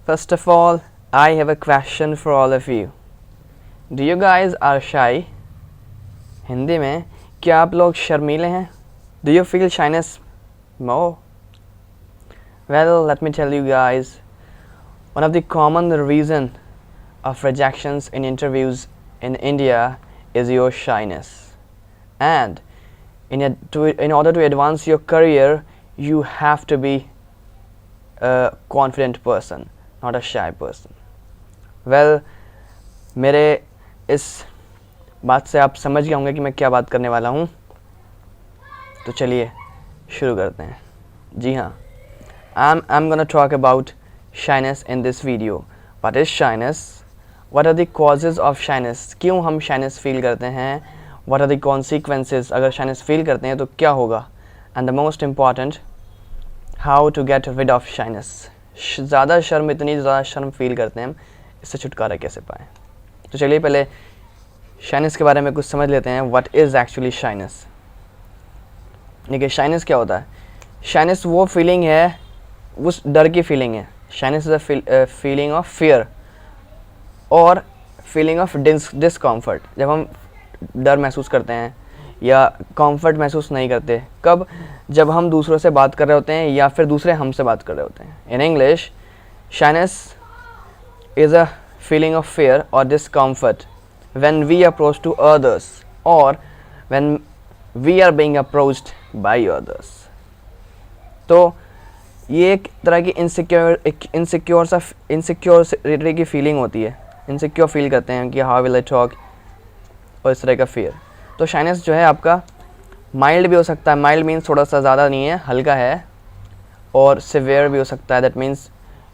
First of all, I have a question for all of you. Do you guys are shy? Hindi में क्या आप लोग शर्मीले हैं? Do you feel shyness more? Well, let me tell you guys, one of the common reason of rejections in interviews in India is your shyness. And in order to advance your career, you have to be a confident person, not a shy person. Well, मेरे इस बात से आप समझ गए होंगे कि मैं क्या बात करने वाला हूँ, तो चलिए शुरू करते हैं. जी हाँ, I'm gonna talk about shyness in this video. What is shyness? What are the causes of shyness? क्यों हम shyness feel करते हैं? What are the consequences? अगर shyness feel करते हैं तो क्या होगा? And the most important, how to get rid of shyness. ज़्यादा शर्म, इतनी ज़्यादा शर्म फील करते हैं हम, इससे छुटकारा कैसे पाएँ? तो चलिए पहले shyness के बारे में कुछ समझ लेते हैं. What is actually shyness? देखिए shyness क्या होता है? shyness वो फीलिंग है, उस डर की फीलिंग है. shyness is a feeling of fear और फीलिंग ऑफ डिस्कम्फर्ट. जब हम डर महसूस करते हैं या कंफर्ट महसूस नहीं करते, कब? जब हम दूसरों से बात कर रहे होते हैं या फिर दूसरे हमसे बात कर रहे होते हैं. In English, shyness is a feeling of fear और discomfort when we approach to others और when we are being approached by others. तो ये एक तरह की इनसिक्योरिटी की फीलिंग होती है. इनसिक्योर फील करते हैं कि हाउ विल आई टॉक, और इस तरह का फियर. तो शाइनेस जो है आपका माइल्ड भी हो सकता है. माइल्ड मीन्स थोड़ा सा ज़्यादा नहीं है, हल्का है. और सिवियर भी हो सकता है. That means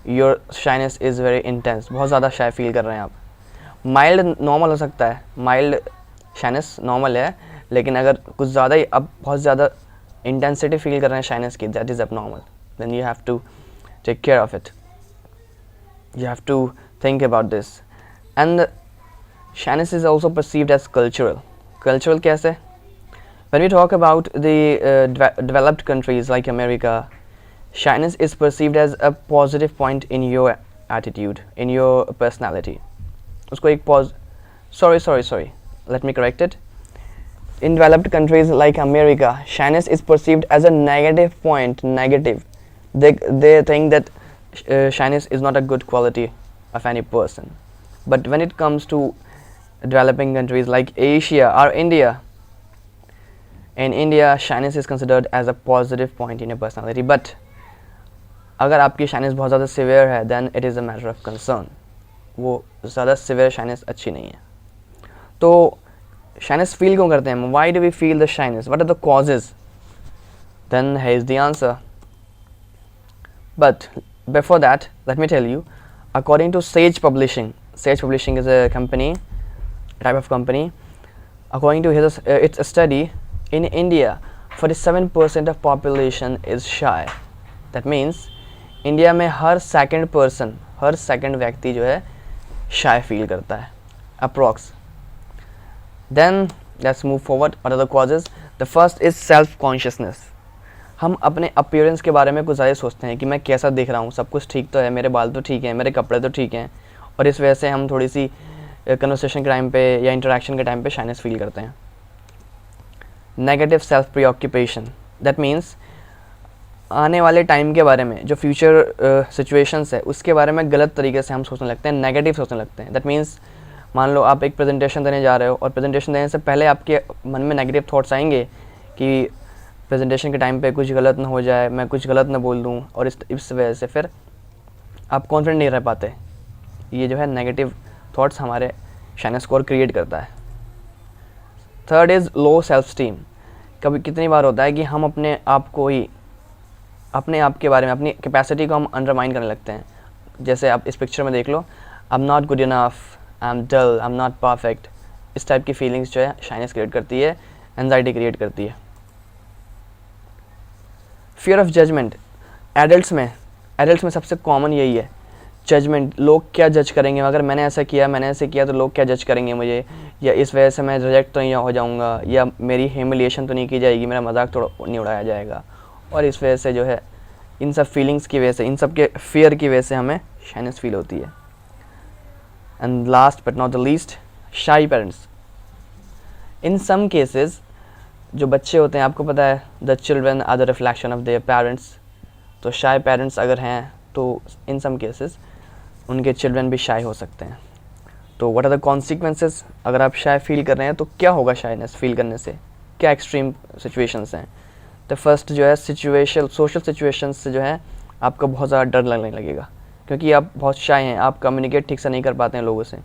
your shyness is very intense, बहुत ज़्यादा शाय फील कर रहे हैं आप. माइल्ड नॉर्मल हो सकता है. माइल्ड शाइनेस नॉर्मल है, लेकिन अगर कुछ ज़्यादा ही अब बहुत ज़्यादा इंटेंसिटी फील कर रहे हैं शाइनेस की, that is abnormal. Then you have to take care of it. You have to think about this. And shyness is also perceived as cultural. Cultural कैसे? When we talk about the developed countries like America, shyness is perceived as a positive point in your attitude, in your personality. उसको एक sorry. Let me correct it. In developed countries like America, shyness is perceived as a negative point. Negative. They think that shyness is not a good quality of any person. But when it comes to developing countries like Asia or India, in India shyness is considered as a positive point in your personality. But अगर आपकी shyness बहुत ज़्यादा severe है, then it is a matter of concern. वो ज़्यादा severe shyness अच्छी नहीं है. तो shyness feel क्यों करते हैं हम? Why do we feel the shyness? What are the causes? Then here is the answer. But before that, let me tell you, according to Sage Publishing is a type of company. According to its study, in India, 47% of population is shy. That means, India में हर second व्यक्ति जो है shy feel करता है, approx. Then let's move forward. What are the causes? The first is self-consciousness. हम अपने appearance के बारे में कुछ ज़्यादा सोचते हैं कि मैं कैसा दिख रहा हूँ, सब कुछ ठीक तो है, मेरे बाल तो ठीक हैं, मेरे कपड़े तो ठीक हैं, और इस वजह से हम थोड़ी सी कन्वर्सेशन के टाइम पे या इंटरेक्शन के टाइम पे शाइनेस फील करते हैं. Negative self प्रीऑक्यूपेशन. दैट मीन्स आने वाले टाइम के बारे में, जो फ्यूचर सिचुएशंस है उसके बारे में गलत तरीके से हम सोचने लगते हैं, नेगेटिव सोचने लगते हैं. दैट मीन्स मान लो आप एक प्रेजेंटेशन देने जा रहे हो और प्रेजेंटेशन देने से पहले आपके मन में नेगेटिव थॉट्स आएंगे कि प्रेजेंटेशन के टाइम पे कुछ गलत ना हो जाए, मैं कुछ गलत ना बोल दूं, और इस वजह से फिर आप कॉन्फिडेंट नहीं रह पाते. ये जो है नेगेटिव थॉट्स हमारे शाइनेस स्कोर क्रिएट करता है. Third is low self esteem. कभी कितनी बार होता है कि हम अपने आप के बारे में, अपनी कैपेसिटी को हम अंडरमाइन करने लगते हैं. जैसे आप इस पिक्चर में देख लो, I am not good enough, I am dull, I am not perfect. इस टाइप की फीलिंग्स जो है शाइनेस क्रिएट करती है, एंजाइटी क्रिएट करती है. Fear of judgement. एडल्ट्स में सबसे कॉमन यही है, जजमेंट. लोग क्या जज करेंगे, अगर मैंने ऐसे किया तो लोग क्या जज करेंगे मुझे, या इस वजह से मैं रिजेक्ट तो नहीं हो जाऊंगा, या मेरी ह्यूमिलिएशन तो नहीं की जाएगी, मेरा मजाक तो नहीं उड़ाया जाएगा. और इस वजह से जो है इन सब फीलिंग्स की वजह से, इन सब के फियर की वजह से हमें शाइनेस फील होती है। And last but not the least, shy parents. In some cases जो बच्चे होते हैं, आपको पता है the children are the reflection of their parents, तो शाई पेरेंट्स अगर हैं तो इन सम केसेस उनके चिल्ड्रन भी शाई हो सकते हैं। तो व्हाट आर द कॉन्सिक्वेंसेस, अगर आप शाय फील कर रहे हैं तो क्या होगा शाइनेस फील करने से, क्या एक्सट्रीम सिचुएशंस हैं। तो फर्स्ट जो है सोशल सिचुएशंस से जो है आपका बहुत ज़्यादा डर लगने लगेगा, क्योंकि आप बहुत शाय हैं, आप कम्युनिकेट ठीक से नहीं कर पाते हैं लोगों से,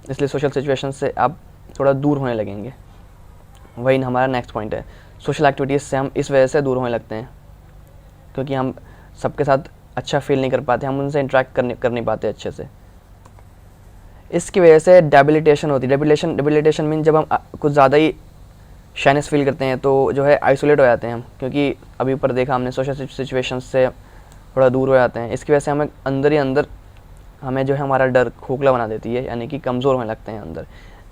इसलिए सोशल सिचुएशन से आप थोड़ा दूर होने लगेंगे। वही हमारा नेक्स्ट पॉइंट है, सोशल एक्टिविटीज़ से हम इस वजह से दूर होने लगते हैं क्योंकि हम सबके साथ अच्छा फील नहीं कर पाते, हम उनसे इंटरेक्ट कर नहीं पाते अच्छे से। इसकी वजह से डेबिलिटेशन होती है। डेबिलिटेशन मीन जब हम कुछ ज़्यादा ही शाइनेस फील करते हैं तो जो है आइसोलेट हो जाते हैं हम, क्योंकि अभी ऊपर देखा हमने सोशल सिचुएशन से थोड़ा दूर हो जाते हैं। इसकी वजह से हमें अंदर ही अंदर हमें जो है हमारा डर खोखला बना देती है, यानी कि कमज़ोर होने लगते हैं अंदर,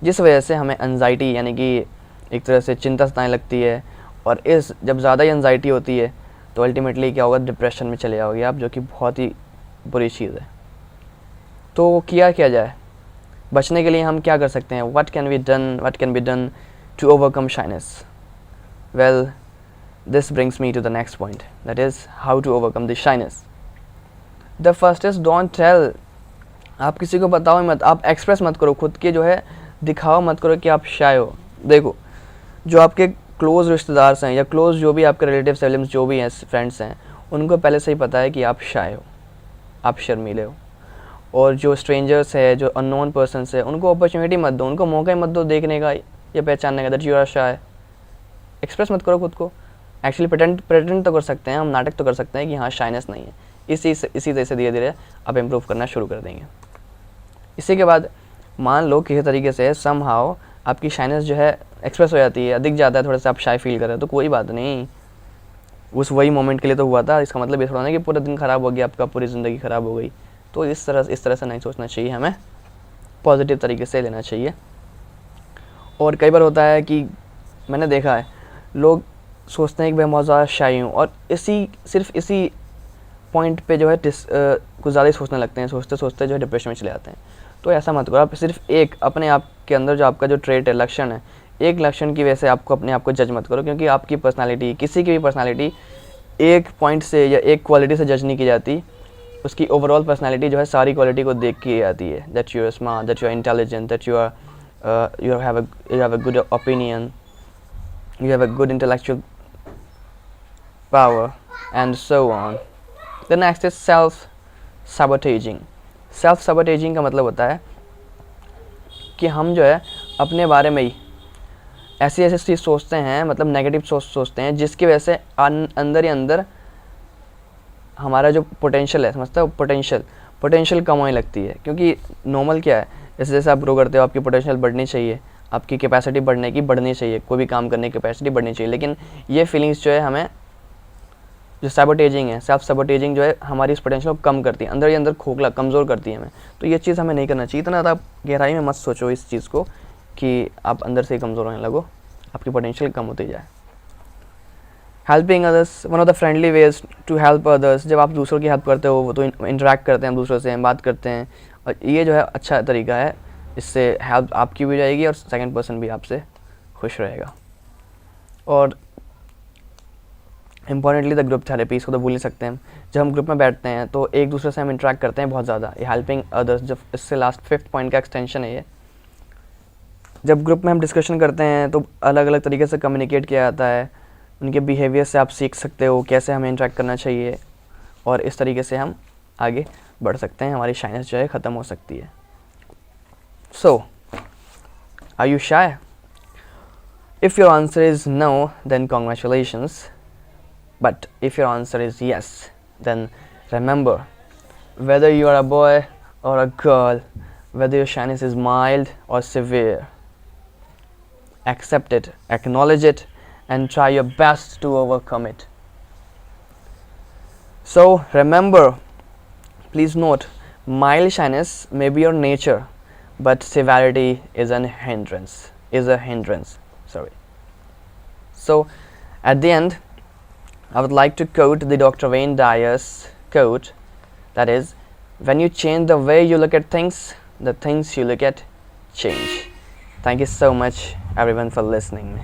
जिस वजह से हमें एनजाइटी यानी कि एक तरह से चिंता सताने लगती है। और जब ज़्यादा ही एनजाइटी होती है तो अल्टीमेटली क्या होगा, डिप्रेशन में चले जाओगे आप, जो कि बहुत ही बुरी चीज़ है। तो किया जाए, बचने के लिए हम क्या कर सकते हैं, what can be done to overcome shyness? Well, this brings me to the next point, that is how to overcome the shyness. The first is don't tell. आप किसी को बताओ मत, आप एक्सप्रेस मत करो खुद के, जो है दिखाओ मत करो कि आप शाय हो। देखो, जो आपके क्लोज रिश्तेदार हैं या क्लोज जो भी आपके रिलेटिव सिबलिंग्स जो भी हैं, फ्रेंड्स हैं, उनको पहले से ही पता है कि आप शाय हो, आप शर्मीले हो। और जो स्ट्रेंजर्स है, जो अननोन पर्सन्स है, उनको अपॉर्चुनिटी मत दो, उनको मौका ही मत दो देखने का या पहचानने का, that you are shy. Express मत करो खुद को। एक्चुअली प्रेटेंड तो कर सकते हैं हम, नाटक तो कर सकते हैं कि हाँ शाइनेस नहीं है। इसी तरह से धीरे धीरे आप इम्प्रूव करना शुरू कर देंगे। इसी के बाद मान लो किसी तरीके से समहाउ आपकी शाइनेस जो है एक्सप्रेस हो जाती है, दिख जाता है थोड़ा सा आप शाय फील कर रहे हो, तो कोई बात नहीं, उस वही मोमेंट के लिए तो हुआ था। इसका मतलब ये थोड़ा ना कि पूरा दिन ख़राब हो गया आपका, पूरी ज़िंदगी ख़राब हो गई। तो इस तरह से नहीं सोचना चाहिए, हमें पॉजिटिव तरीके से लेना चाहिए। और कई बार होता है कि मैंने देखा है लोग सोचते हैं कि मैं बहुत ज़्यादा शाई हूँ, और सिर्फ इसी पॉइंट पे जो है कुछ ज़्यादा ही सोचने लगते हैं, सोचते सोचते जो है डिप्रेशन में चले जाते हैं। तो ऐसा मत करो। आप सिर्फ एक अपने आप के अंदर जो आपका जो ट्रेट है, लक्षण है, एक लक्षण की वजह से आपको अपने आप को जज मत करो, क्योंकि आपकी पर्सनालिटी, किसी की भी पर्सनालिटी एक पॉइंट से या एक क्वालिटी से जज नहीं की जाती। उसकी ओवरऑल पर्सनालिटी जो है सारी क्वालिटी को देख के आती है, that you are smart, that you are intelligent, that you have a good opinion, you have a good intellectual power, and so on. The next is self-sabotaging. Self-sabotaging का मतलब होता है कि हम जो है अपने बारे में ही ऐसी चीज़ सोचते हैं, मतलब नेगेटिव सोचते हैं, जिसकी वजह से अंदर ही अंदर हमारा जो पोटेंशियल है, समझते हो, पोटेंशियल कम होने लगती है। क्योंकि नॉर्मल क्या है, जैसे जैसे आप ग्रो करते हो आपकी पोटेंशियल बढ़नी चाहिए, आपकी कैपेसिटी बढ़नी चाहिए, कोई भी काम करने की कैपेसिटी बढ़नी चाहिए। लेकिन ये फीलिंग्स जो है हमें, जो सैबोटेजिंग है, सेल्फ सैबोटेजिंग जो है, हमारी इस पोटेंशियल को कम करती है, अंदर ही अंदर खोखला कमज़ोर करती है हमें। तो ये चीज़ हमें नहीं करना चाहिए। इतना ज़्यादा गहराई में मत सोचो इस चीज़ को कि आप अंदर से ही कमज़ोर होने लगो, आपकी पोटेंशियल कम होती जाए। Helping others, one of the friendly ways to help others. जब आप दूसरों की हेल्प करते हो वो तो इंटरेक्ट करते हैं दूसरों से, बात करते हैं, और ये जो है अच्छा तरीका है, इससे हेल्प आपकी भी जाएगी और सेकंड पर्सन भी आपसे खुश रहेगा। और इम्पॉर्टेंटली द ग्रुप थेरेपी, इसको तो भूल नहीं सकते हैं। जब हम ग्रुप में बैठते हैं तो एक दूसरे से हम इंटरेक्ट करते हैं बहुत ज़्यादा, ये हेल्पिंग अदर्स, जब इससे लास्ट 5th पॉइंट का एक्सटेंशन है ये। जब ग्रुप में हम डिस्कशन करते हैं तो अलग अलग तरीके से कम्युनिकेट किया जाता है, उनके बिहेवियर से आप सीख सकते हो कैसे हमें इंटरेक्ट करना चाहिए, और इस तरीके से हम आगे बढ़ सकते हैं, हमारी शाइनेस जो है ख़त्म हो सकती है। So are you shy? If your answer is no, then congratulations, but if your answer is yes, then remember, whether you are a boy or a girl, whether your shyness is mild or severe, accept it, acknowledge it, and try your best to overcome it. So remember, please note, mild shyness may be your nature, but severity is a hindrance. So at the end, I would like to quote the Dr. Wayne Dyer's quote, that is, When you change the way you look at things, the things you look at change. Thank you so much everyone for listening.